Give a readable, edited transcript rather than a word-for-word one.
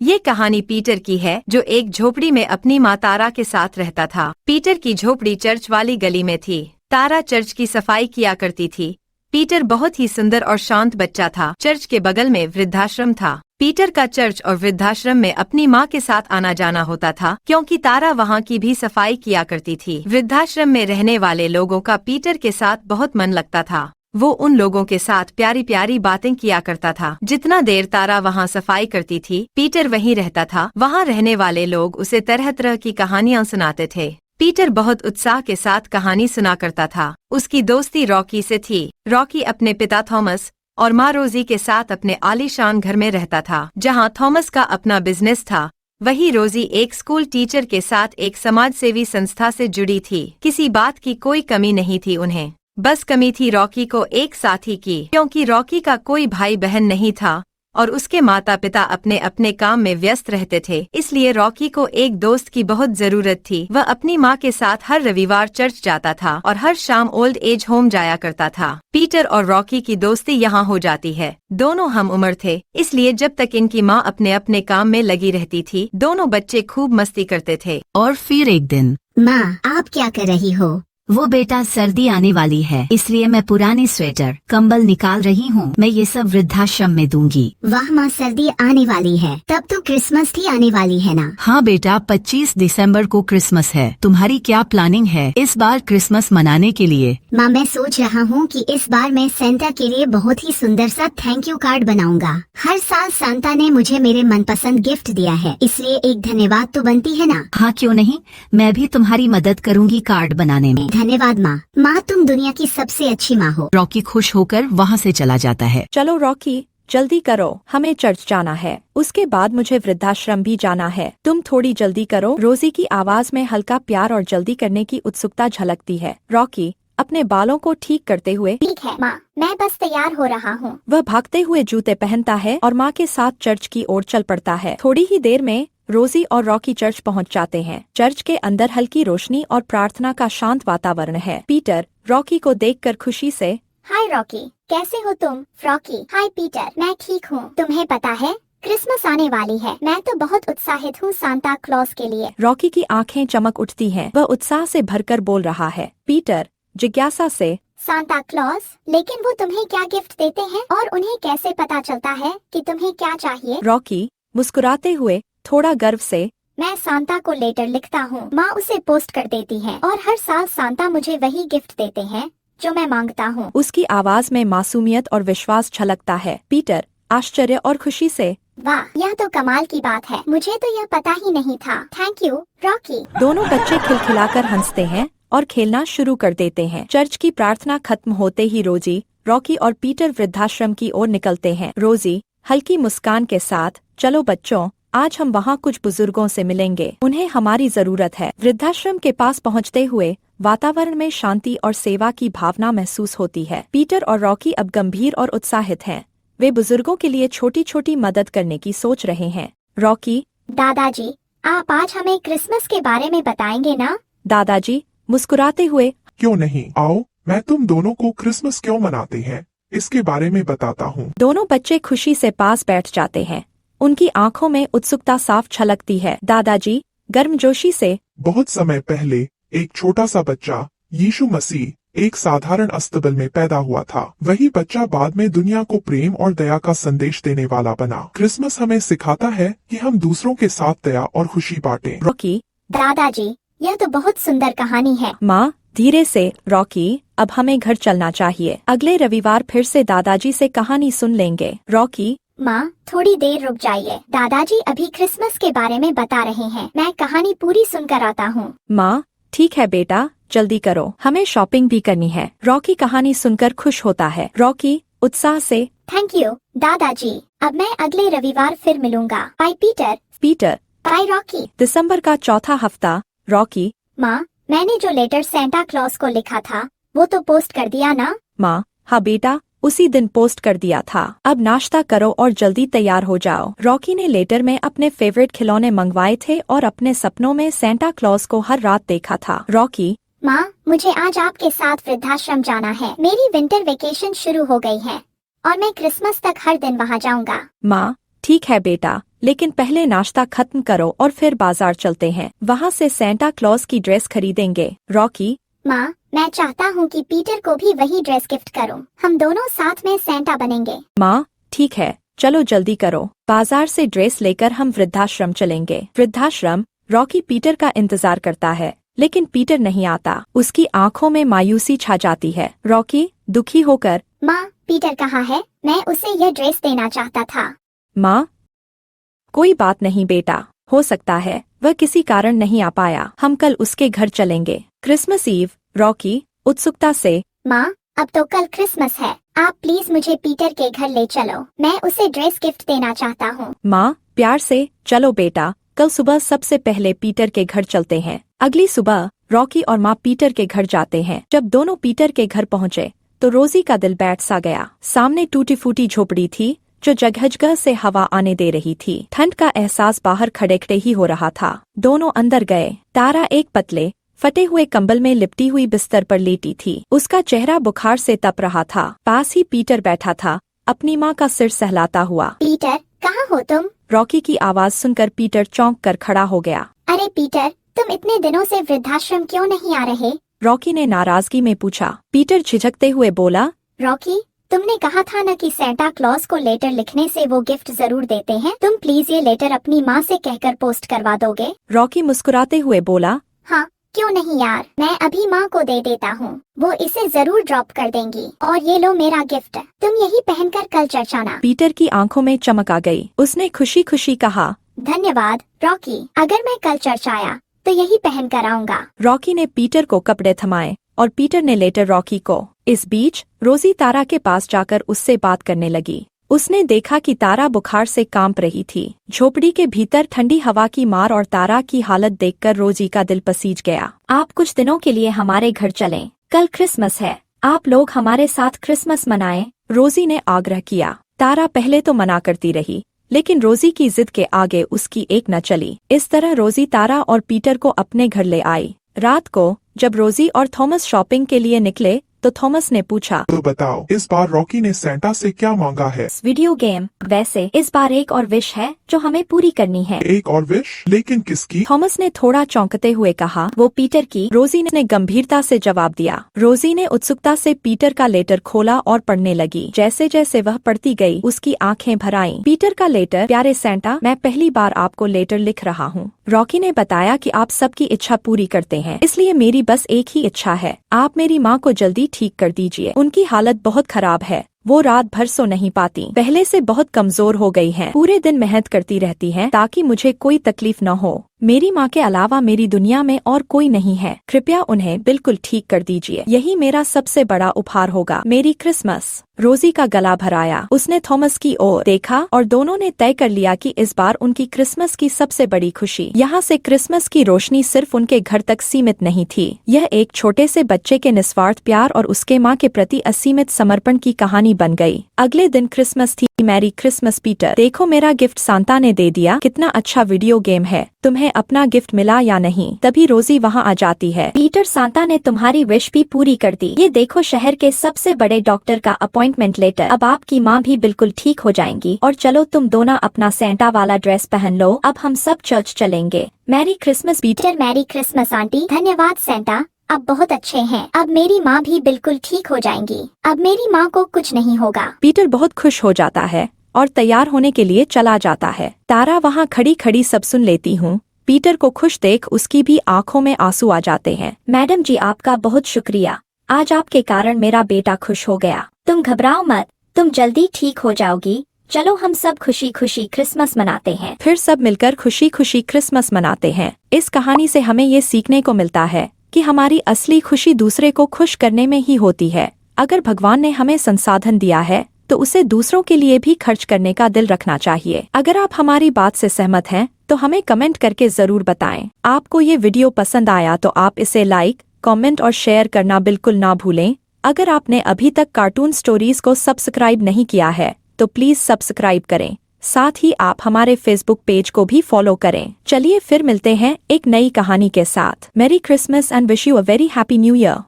ये कहानी पीटर की है जो एक झोपड़ी में अपनी माँ तारा के साथ रहता था। पीटर की झोपड़ी चर्च वाली गली में थी। तारा चर्च की सफाई किया करती थी। पीटर बहुत ही सुंदर और शांत बच्चा था। चर्च के बगल में वृद्धाश्रम था। पीटर का चर्च और वृद्धाश्रम में अपनी माँ के साथ आना जाना होता था क्योंकि तारा वहाँ की भी सफाई किया करती थी। वृद्धाश्रम में रहने वाले लोगों का पीटर के साथ बहुत मन लगता था। वो उन लोगों के साथ प्यारी प्यारी बातें किया करता था। जितना देर तारा वहाँ सफाई करती थी, पीटर वहीं रहता था। वहाँ रहने वाले लोग उसे तरह तरह की कहानियाँ सुनाते थे। पीटर बहुत उत्साह के साथ कहानी सुना करता था। उसकी दोस्ती रॉकी से थी। रॉकी अपने पिता थॉमस और माँ रोजी के साथ अपने आलीशान घर में रहता था। जहाँ थॉमस का अपना बिजनेस था, वही रोजी एक स्कूल टीचर के साथ एक समाजसेवी संस्था से जुड़ी थी। किसी बात की कोई कमी नहीं थी उन्हें, बस कमी थी रॉकी को एक साथी की, क्योंकि रॉकी का कोई भाई बहन नहीं था और उसके माता पिता अपने अपने काम में व्यस्त रहते थे। इसलिए रॉकी को एक दोस्त की बहुत जरूरत थी। वह अपनी माँ के साथ हर रविवार चर्च जाता था और हर शाम ओल्ड एज होम जाया करता था। पीटर और रॉकी की दोस्ती यहाँ हो जाती है। दोनों हम उम्र थे, इसलिए जब तक इनकी माँ अपने अपने काम में लगी रहती थी, दोनों बच्चे खूब मस्ती करते थे। और फिर एक दिन, माँ, आप क्या कर रही हो? वो बेटा, सर्दी आने वाली है, इसलिए मैं पुराने स्वेटर कंबल निकाल रही हूँ। मैं ये सब वृद्धाश्रम में दूंगी। वाह माँ, सर्दी आने वाली है, तब तो क्रिसमस भी आने वाली है ना? हाँ बेटा, 25 दिसंबर को क्रिसमस है। तुम्हारी क्या प्लानिंग है इस बार क्रिसमस मनाने के लिए? माँ, मैं सोच रहा हूँ कि इस बार मैं सेंटा के लिए बहुत ही सुंदर सा थैंक यू कार्ड बनाऊंगा। हर साल सांता ने मुझे मेरे मनपसंद गिफ्ट दिया है, इसलिए एक धन्यवाद तो बनती है ना? हाँ, क्यों नहीं, मैं भी तुम्हारी मदद करूँगी कार्ड बनाने में। धन्यवाद माँ। माँ, तुम दुनिया की सबसे अच्छी माँ हो। रॉकी खुश होकर वहाँ से चला जाता है। चलो रॉकी, जल्दी करो, हमें चर्च जाना है। उसके बाद मुझे वृद्धाश्रम भी जाना है। तुम थोड़ी जल्दी करो। रोजी की आवाज में हल्का प्यार और जल्दी करने की उत्सुकता झलकती है। रॉकी अपने बालों को ठीक करते हुए, ठीक है माँ, मैं बस तैयार हो रहा हूँ। वह भागते हुए जूते पहनता है और माँ के साथ चर्च की ओर चल पड़ता है। थोड़ी ही देर में रोजी और रॉकी चर्च पहुंच जाते हैं। चर्च के अंदर हल्की रोशनी और प्रार्थना का शांत वातावरण है। पीटर रॉकी को देखकर खुशी से, हाय रॉकी, कैसे हो तुम? रॉकी, हाय पीटर, मैं ठीक हूँ। तुम्हें पता है क्रिसमस आने वाली है। मैं तो बहुत उत्साहित हूँ सांता क्लॉज के लिए। रॉकी की आंखें चमक उठती हैं। वह उत्साह से भरकर बोल रहा है। पीटर जिज्ञासा से, सांता क्लॉज, लेकिन वो तुम्हें क्या गिफ्ट देते हैं और उन्हें कैसे पता चलता है कि तुम्हें क्या चाहिए? रॉकी मुस्कुराते हुए थोड़ा गर्व से, मैं सांता को लेटर लिखता हूँ। माँ उसे पोस्ट कर देती है और हर साल सांता मुझे वही गिफ्ट देते हैं जो मैं मांगता हूँ। उसकी आवाज में मासूमियत और विश्वास झलकता है। पीटर आश्चर्य और खुशी से, वाह, यह तो कमाल की बात है। मुझे तो यह पता ही नहीं था। Thank you Rocky. दोनों बच्चे खिलखिलाकर हंसते हैं और खेलना शुरू कर देते हैं। चर्च की प्रार्थना खत्म होते ही रोजी, रॉकी और पीटर वृद्धाश्रम की ओर निकलते हैं। रोजी हल्की मुस्कान के साथ, चलो बच्चों, आज हम वहाँ कुछ बुजुर्गों से मिलेंगे, उन्हें हमारी जरूरत है। वृद्धाश्रम के पास पहुँचते हुए वातावरण में शांति और सेवा की भावना महसूस होती है। पीटर और रॉकी अब गंभीर और उत्साहित हैं। वे बुजुर्गों के लिए छोटी छोटी मदद करने की सोच रहे हैं। रॉकी, दादाजी, आप आज हमें क्रिसमस के बारे में बताएंगे ना? दादाजी मुस्कुराते हुए, क्यों नहीं, आओ, मैं तुम दोनों को क्रिसमस क्यों मनाते हैं इसके बारे में बताता हूँ। दोनों बच्चे खुशी से पास बैठ जाते हैं। उनकी आंखों में उत्सुकता साफ छलकती है। दादाजी गर्मजोशी से, बहुत समय पहले एक छोटा सा बच्चा, यीशु मसीह, एक साधारण अस्तबल में पैदा हुआ था। वही बच्चा बाद में दुनिया को प्रेम और दया का संदेश देने वाला बना। क्रिसमस हमें सिखाता है कि हम दूसरों के साथ दया और खुशी बांटें। रॉकी, दादाजी, यह तो बहुत सुंदर कहानी है। माँ धीरे से, रॉकी अब हमें घर चलना चाहिए। अगले रविवार फिर से दादाजी से कहानी सुन लेंगे। रॉकी, माँ थोड़ी देर रुक जाइए, दादाजी अभी क्रिसमस के बारे में बता रहे हैं। मैं कहानी पूरी सुनकर आता हूँ। माँ ठीक है बेटा, जल्दी करो, हमें शॉपिंग भी करनी है। रॉकी कहानी सुनकर खुश होता है। रॉकी उत्साह से, थैंक यू दादाजी, अब मैं अगले रविवार फिर मिलूंगा। Bye Peter. Peter bye Rocky. दिसंबर का चौथा हफ्ता। रॉकी, माँ, मैंने जो लेटर सेंटा क्लॉज को लिखा था वो तो पोस्ट कर दिया ना? माँ हाँ बेटा, उसी दिन पोस्ट कर दिया था। अब नाश्ता करो और जल्दी तैयार हो जाओ। रॉकी ने लेटर में अपने फेवरेट खिलौने मंगवाए थे और अपने सपनों में सेंटा क्लॉज को हर रात देखा था। रॉकी, माँ, मुझे आज आपके साथ वृद्धाश्रम जाना है। मेरी विंटर वेकेशन शुरू हो गई है और मैं क्रिसमस तक हर दिन वहाँ जाऊँगा। माँ ठीक है बेटा, लेकिन पहले नाश्ता खत्म करो और फिर बाजार चलते हैं, वहाँ से सेंटा क्लॉज की ड्रेस खरीदेंगे। रॉकी, माँ, मैं चाहता हूँ कि पीटर को भी वही ड्रेस गिफ्ट करूँ। हम दोनों साथ में सेंटा बनेंगे। माँ ठीक है, चलो जल्दी करो। बाजार से ड्रेस लेकर हम वृद्धाश्रम चलेंगे। वृद्धाश्रम। रॉकी पीटर का इंतजार करता है, लेकिन पीटर नहीं आता। उसकी आंखों में मायूसी छा जाती है। रॉकी दुखी होकर, माँ, पीटर कहाँ है? मैं उसे यह ड्रेस देना चाहता था। माँ कोई बात नहीं बेटा, हो सकता है वह किसी कारण नहीं आ पाया। हम कल उसके घर चलेंगे। Christmas ewe. रॉकी उत्सुकता से, माँ, अब तो कल क्रिसमस है। आप प्लीज मुझे पीटर के घर ले चलो। मैं उसे ड्रेस गिफ्ट देना चाहता हूँ। माँ प्यार से, चलो बेटा, कल सुबह सबसे पहले पीटर के घर चलते हैं। अगली सुबह रॉकी और माँ पीटर के घर जाते हैं। जब दोनों पीटर के घर पहुँचे तो रोजी का दिल बैठ सा गया। सामने टूटी फूटी झोपड़ी थी जो जगह से हवा आने दे रही थी। ठंड का एहसास बाहर खड़े खड़े ही हो रहा था। दोनों अंदर गए। तारा एक पतले फटे हुए कंबल में लिपटी हुई बिस्तर पर लेटी थी। उसका चेहरा बुखार से तप रहा था। पास ही पीटर बैठा था, अपनी माँ का सिर सहलाता हुआ। पीटर, कहाँ हो तुम? रॉकी की आवाज सुनकर पीटर चौंक कर खड़ा हो गया। अरे पीटर, तुम इतने दिनों से वृद्धाश्रम क्यों नहीं आ रहे? रॉकी ने नाराजगी में पूछा। पीटर झिझकते हुए बोला, रॉकी, तुमने कहा था न कि सेंटा क्लॉज को लेटर लिखने से वो गिफ्ट जरूर देते हैं। तुम प्लीज ये लेटर अपनी माँ से कहकर पोस्ट करवा दोगे? रॉकी मुस्कुराते हुए बोला, हाँ, क्यों नहीं यार, मैं अभी माँ को दे देता हूँ। वो इसे जरूर ड्रॉप कर देंगी। और ये लो मेरा गिफ्ट, तुम यही पहनकर कल चर्च आना। पीटर की आंखों में चमक आ गई। उसने खुशी खुशी कहा, धन्यवाद रॉकी, अगर मैं कल चर्च आया तो यही पहन कर आऊंगा। रॉकी ने पीटर को कपड़े थमाए और पीटर ने लेटर रॉकी को। इस बीच रोजी तारा के पास जाकर उससे बात करने लगी। उसने देखा कि तारा बुखार से कांप रही थी। झोपड़ी के भीतर ठंडी हवा की मार और तारा की हालत देखकर रोजी का दिल पसीज गया। आप कुछ दिनों के लिए हमारे घर चलें, कल क्रिसमस है। आप लोग हमारे साथ क्रिसमस मनाएं, रोजी ने आग्रह किया। तारा पहले तो मना करती रही, लेकिन रोजी की जिद के आगे उसकी एक न चली। इस तरह रोजी तारा और पीटर को अपने घर ले आई। रात को जब रोजी और थॉमस शॉपिंग के लिए निकले तो थॉमस ने पूछा, तो बताओ इस बार रॉकी ने सेंटा से क्या मांगा है? Video game. वैसे इस बार एक और विश है जो हमें पूरी करनी है। एक और विश? लेकिन किसकी? थॉमस ने थोड़ा चौंकते हुए कहा, वो पीटर की। रोजी ने गंभीरता से जवाब दिया। रोजी ने उत्सुकता से पीटर का लेटर खोला और पढ़ने लगी। जैसे जैसे वह पढ़ती गई उसकी आंखें भर आईं। पीटर का लेटर। प्यारे सेंटा, मैं पहली बार आपको लेटर लिख रहा हूँ। रॉकी ने बताया कि आप सबकी इच्छा पूरी करते हैं, इसलिए मेरी बस एक ही इच्छा है, आप मेरी माँ को जल्दी ठीक कर दीजिए। उनकी हालत बहुत खराब है, वो रात भर सो नहीं पाती, पहले से बहुत कमजोर हो गई हैं। पूरे दिन मेहनत करती रहती हैं ताकि मुझे कोई तकलीफ न हो। मेरी माँ के अलावा मेरी दुनिया में और कोई नहीं है। कृपया उन्हें बिल्कुल ठीक कर दीजिए, यही मेरा सबसे बड़ा उपहार होगा। मेरी क्रिसमस। रोजी का गला भर आया। उसने थॉमस की ओर देखा और दोनों ने तय कर लिया कि इस बार उनकी क्रिसमस की सबसे बड़ी खुशी। यहाँ से क्रिसमस की रोशनी सिर्फ उनके घर तक सीमित नहीं थी, यह एक छोटे से बच्चे के निस्वार्थ प्यार और उसके माँ के प्रति असीमित समर्पण की कहानी बन गई। अगले दिन क्रिसमस थी। मैरी क्रिसमस पीटर, देखो मेरा गिफ्ट सांता ने दे दिया। कितना अच्छा वीडियो गेम है। तुम्हें अपना गिफ्ट मिला या नहीं? तभी रोजी वहाँ आ जाती है। पीटर, सांता ने तुम्हारी विश भी पूरी कर दी। ये देखो शहर के सबसे बड़े डॉक्टर का अपॉइंटमेंट लेटर। अब आपकी माँ भी बिल्कुल ठीक हो जाएंगी। और चलो तुम दोनों अपना सेंटा वाला ड्रेस पहन लो, अब हम सब चर्च चलेंगे। Merry Christmas Peter. Merry Christmas aunty. धन्यवाद सेंटा, अब बहुत अच्छे हैं। अब मेरी माँ भी बिल्कुल ठीक हो जाएंगी। अब मेरी माँ को कुछ नहीं होगा। पीटर बहुत खुश हो जाता है और तैयार होने के लिए चला जाता है। तारा वहाँ खड़ी खड़ी सब सुन लेती हूँ। पीटर को खुश देख उसकी भी आंखों में आंसू आ जाते हैं। मैडम जी, आपका बहुत शुक्रिया। आज आपके कारण मेरा बेटा खुश हो गया। तुम घबराओ मत, तुम जल्दी ठीक हो जाओगी। चलो हम सब खुशी खुशी क्रिसमस मनाते हैं। फिर सब मिलकर खुशी खुशी क्रिसमस मनाते हैं। इस कहानी से हमें ये सीखने को मिलता है कि हमारी असली खुशी दूसरे को खुश करने में ही होती है। अगर भगवान ने हमें संसाधन दिया है तो उसे दूसरों के लिए भी खर्च करने का दिल रखना चाहिए। अगर आप हमारी बात से सहमत हैं तो हमें कमेंट करके जरूर बताएं। आपको ये वीडियो पसंद आया तो आप इसे लाइक, कमेंट और शेयर करना बिल्कुल ना भूलें। अगर आपने अभी तक कार्टून स्टोरीज को सब्सक्राइब नहीं किया है तो प्लीज सब्सक्राइब करें। साथ ही आप हमारे फेसबुक पेज को भी फॉलो करें। चलिए फिर मिलते हैं एक नई कहानी के साथ। मेरी Christmas and wish you a very happy new year.